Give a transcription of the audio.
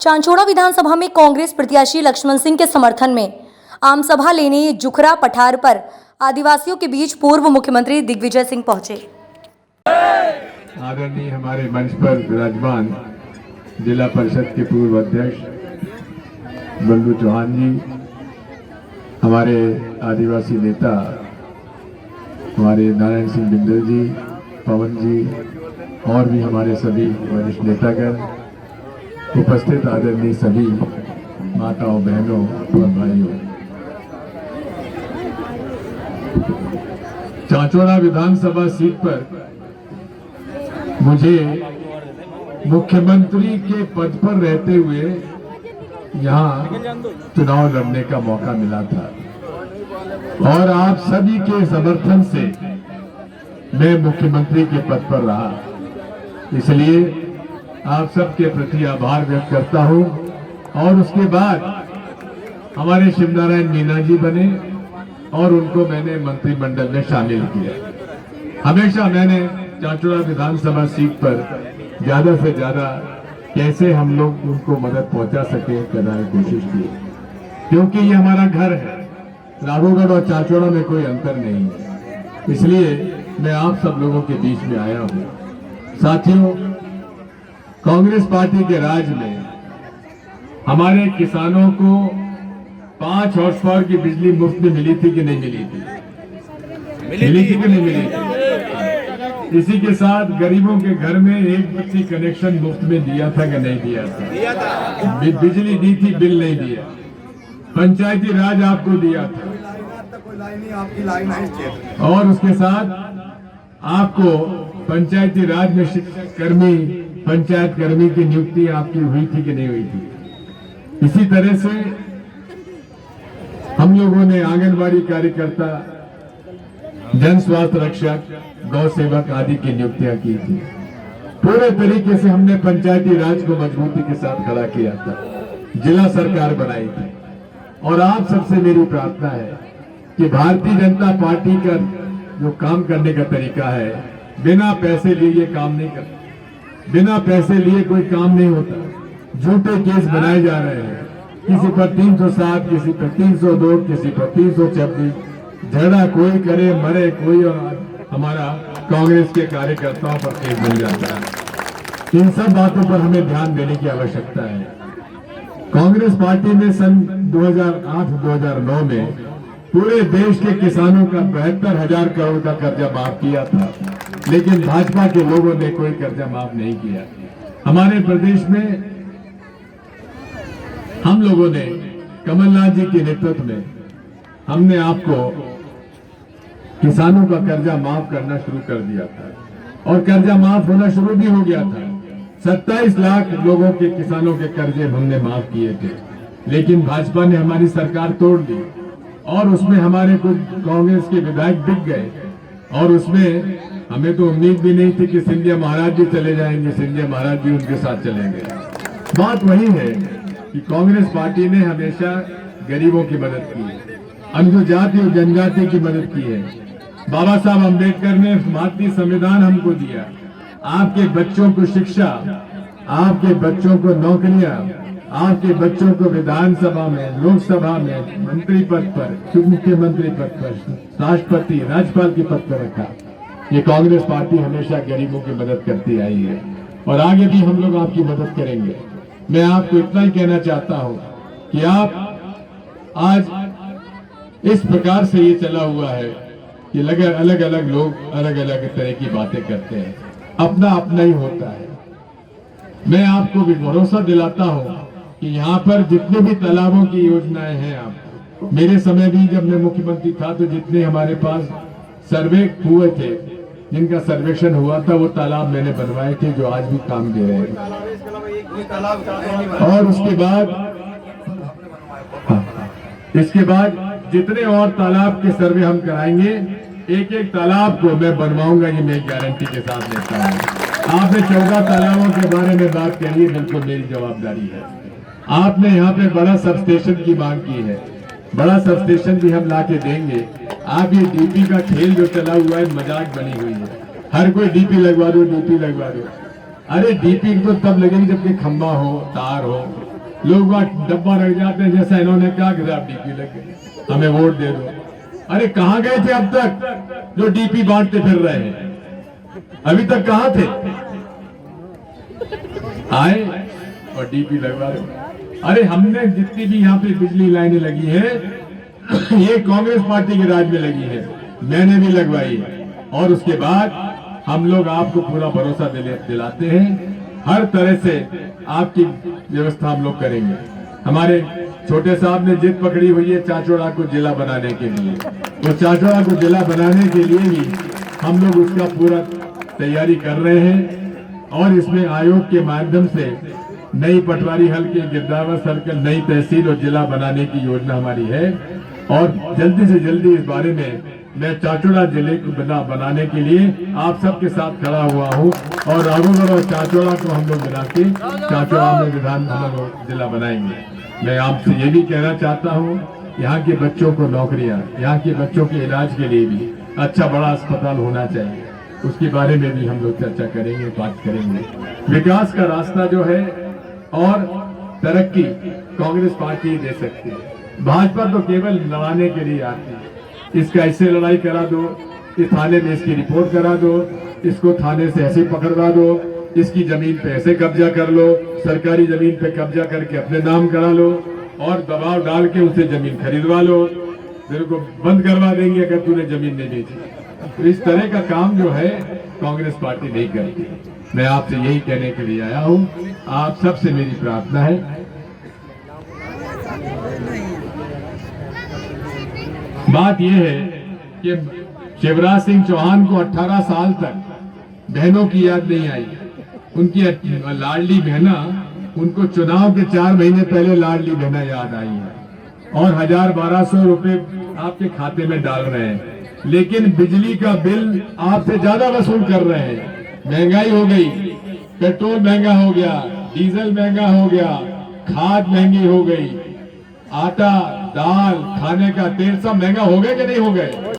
चांचोड़ा विधानसभा में कांग्रेस प्रत्याशी लक्ष्मण सिंह के समर्थन में आम सभा लेने जुखरा पठार पर आदिवासियों के बीच पूर्व मुख्यमंत्री दिग्विजय सिंह पहुंचे। आदरणीय हमारे मंच पर विराजमान जिला परिषद के पूर्व अध्यक्ष बंधु चौहान जी, हमारे आदिवासी नेता हमारे नारायण सिंह बिंदल जी, पवन जी और भी हमारे सभी वरिष्ठ नेतागण, उपस्थित आदरणीय सभी माताओं, बहनों और भाइयों, चांचोड़ा विधानसभा सीट पर मुझे मुख्यमंत्री के पद पर रहते हुए यहाँ चुनाव लड़ने का मौका मिला था और आप सभी के समर्थन से मैं मुख्यमंत्री के पद पर रहा। इसलिए आप सबके प्रति आभार व्यक्त करता हूं। और उसके बाद हमारे शिवनारायण मीना जी बने और उनको मैंने मंत्रिमंडल में शामिल किया। हमेशा मैंने चांचोड़ा विधानसभा सीट पर ज्यादा से ज्यादा कैसे हम लोग उनको मदद पहुंचा सके करने की कोशिश की, क्योंकि ये हमारा घर है। राघोगढ़ और चांचोड़ा में कोई अंतर नहीं है, इसलिए मैं आप सब लोगों के बीच में आया हूं। साथियों, कांग्रेस पार्टी के राज में हमारे किसानों को 5 हॉर्स पावर की बिजली मुफ्त में मिली थी कि नहीं मिली थी? मिली थी कि नहीं मिली थी? इसी के साथ गरीबों के घर में एक बच्ची कनेक्शन मुफ्त में दिया था कि नहीं दिया था? बिजली दी थी, बिल नहीं दिया। पंचायती राज आपको दिया था और उसके साथ आपको पंचायती राज में कर्मी, पंचायत कर्मी की नियुक्ति आपकी हुई थी कि नहीं हुई थी? इसी तरह से हम लोगों ने आंगनबाड़ी कार्यकर्ता, जन स्वास्थ्य रक्षक, गौ सेवक आदि की नियुक्तियां की थी। पूरे तरीके से हमने पंचायती राज को मजबूती के साथ खड़ा किया था, जिला सरकार बनाई थी। और आप सबसे मेरी प्रार्थना है कि भारतीय जनता पार्टी का जो काम करने का तरीका है, बिना पैसे लिए काम नहीं करता। बिना पैसे लिए कोई काम नहीं होता। झूठे केस बनाए जा रहे हैं, किसी पर 307, किसी पर 302, किसी पर 326। झगड़ा कोई करे, मरे कोई, और हमारा कांग्रेस के कार्यकर्ताओं पर केस बन जाता है। इन सब बातों पर हमें ध्यान देने की आवश्यकता है। कांग्रेस पार्टी ने सन 2008-2009 में पूरे देश के किसानों का 72,000 करोड़ का कर्जा माफ किया था, लेकिन भाजपा के लोगों ने कोई कर्जा माफ नहीं किया। हमारे प्रदेश में हम लोगों ने कमलनाथ जी के नेतृत्व में हमने आपको किसानों का कर्जा माफ करना शुरू कर दिया था और कर्जा माफ होना शुरू भी हो गया था। 27 लाख लोगों के, किसानों के कर्जे हमने माफ किए थे, लेकिन भाजपा ने हमारी सरकार तोड़ दी और उसमें हमारे कुछ कांग्रेस के विधायक बिक गए और उसमें हमें तो उम्मीद भी नहीं थी कि सिंधिया महाराज जी चले जाएंगे, सिंधिया महाराज जी उनके साथ चलेंगे। बात वही है कि कांग्रेस पार्टी ने हमेशा गरीबों की मदद की है, अनुसूचित और जनजाति की मदद की है। बाबा साहब अम्बेडकर ने भारतीय संविधान हमको दिया। आपके बच्चों को शिक्षा, आपके बच्चों को नौकरियां, आपके बच्चों को विधानसभा में, लोकसभा में, मंत्री पद पर, मुख्यमंत्री पद पर, राष्ट्रपति, राज्यपाल के पद पर रखा। ये कांग्रेस पार्टी हमेशा गरीबों की मदद करती आई है और आगे भी हम लोग आपकी मदद करेंगे। मैं आपको इतना ही कहना चाहता हूं कि आप आज इस प्रकार से ये चला हुआ है कि अलग अलग लोग अलग अलग तरह की बातें करते हैं, अपना अपना ही होता है। मैं आपको भी भरोसा दिलाता हूं कि यहाँ पर जितने भी तालाबों की योजनाएं हैं, आप मेरे समय भी जब मैं मुख्यमंत्री था तो जितने हमारे पास सर्वे हुए थे, जिनका सर्वेक्षण हुआ था, वो तालाब मैंने बनवाए थे जो आज भी काम दे रहे हैं। और उसके बाद जितने और तालाब के सर्वे हम कराएंगे, एक एक तालाब को मैं बनवाऊंगा, ये मैं गारंटी के साथ लेता हूँ। आपने 14 तालाबों के बारे में बात करी है, बिल्कुल मेरी जवाबदारी है। आपने यहाँ पे बड़ा सब स्टेशन की मांग की है, बड़ा सब स्टेशन भी हम ला के देंगे। आप ये डीपी का खेल जो चला हुआ है, मजाक बनी हुई है। हर कोई डीपी लगवा दो, डीपी लगवा दो। अरे डीपी तो तब लगेगी जबकि खंबा हो, तार हो, लोग वहाँ डब्बा रख जाते हैं, जैसा इन्होंने कहा कि साहब डीपी लग गए, हमें वोट दे दो। अरे कहाँ गए थे अब तक जो डीपी बांटते फिर रहे हैं? अभी तक कहाँ थे? आए और डीपी लगवा रहे। अरे हमने जितनी भी यहाँ पे बिजली लाइनें लगी है ये कांग्रेस पार्टी के राज में लगी है, मैंने भी लगवाई है। और उसके बाद हम लोग आपको पूरा भरोसा दिलाते हैं, हर तरह से आपकी व्यवस्था हम लोग करेंगे। हमारे छोटे साहब ने जिद पकड़ी हुई है चाचौड़ा को जिला बनाने के लिए, तो चाचौड़ा को जिला बनाने के लिए भी हम लोग उसका पूरा तैयारी कर रहे हैं। और इसमें आयोग के माध्यम से नई पटवारी हल्के, गिरदावर सर्कल, नई तहसील और जिला बनाने की योजना हमारी है। और जल्दी से जल्दी इस बारे में मैं चाचौड़ा जिले को बनाने के लिए आप सबके साथ खड़ा हुआ हूँ। और राघोगढ़ और चाचौड़ा को हम लोग मिला के चाचौड़ा में हम लोग जिला बनाएंगे। मैं आपसे ये भी कहना चाहता हूँ, यहाँ के बच्चों को नौकरियाँ, यहाँ के बच्चों के इलाज के लिए भी अच्छा बड़ा अस्पताल होना चाहिए, उसके बारे में भी हम लोग चर्चा करेंगे, बात करेंगे। विकास का रास्ता जो है और तरक्की कांग्रेस पार्टी दे सकती है, भाजपा तो केवल लड़ाने के लिए आती है। इसका ऐसे लड़ाई करा दो, इस थाने में इसकी रिपोर्ट करा दो, इसको थाने से ऐसे पकड़वा दो, इसकी जमीन पे ऐसे कब्जा कर लो, सरकारी जमीन पे कब्जा करके अपने नाम करा लो और दबाव डाल के उसे जमीन खरीदवा लो, तेरे को बंद करवा देंगे अगर तूने जमीन नहीं बेची। तो इस तरह का काम जो है कांग्रेस पार्टी नहीं करती। मैं आपसे यही कहने के लिए आया हूँ, आप सबसे मेरी प्रार्थना है, बात यह है कि शिवराज सिंह चौहान को 18 साल तक बहनों की याद नहीं आई। उनकी लाडली बहना, उनको चुनाव के 4 महीने पहले लाडली बहना याद आई है और 1000-1200 रुपए आपके खाते में डाल रहे हैं, लेकिन बिजली का बिल आपसे ज्यादा वसूल कर रहे हैं। महंगाई हो गई, पेट्रोल महंगा हो गया, डीजल महंगा हो गया, खाद महंगी हो गई, आटा, दाल, खाने का तेल सब महंगा हो गए कि नहीं हो गए?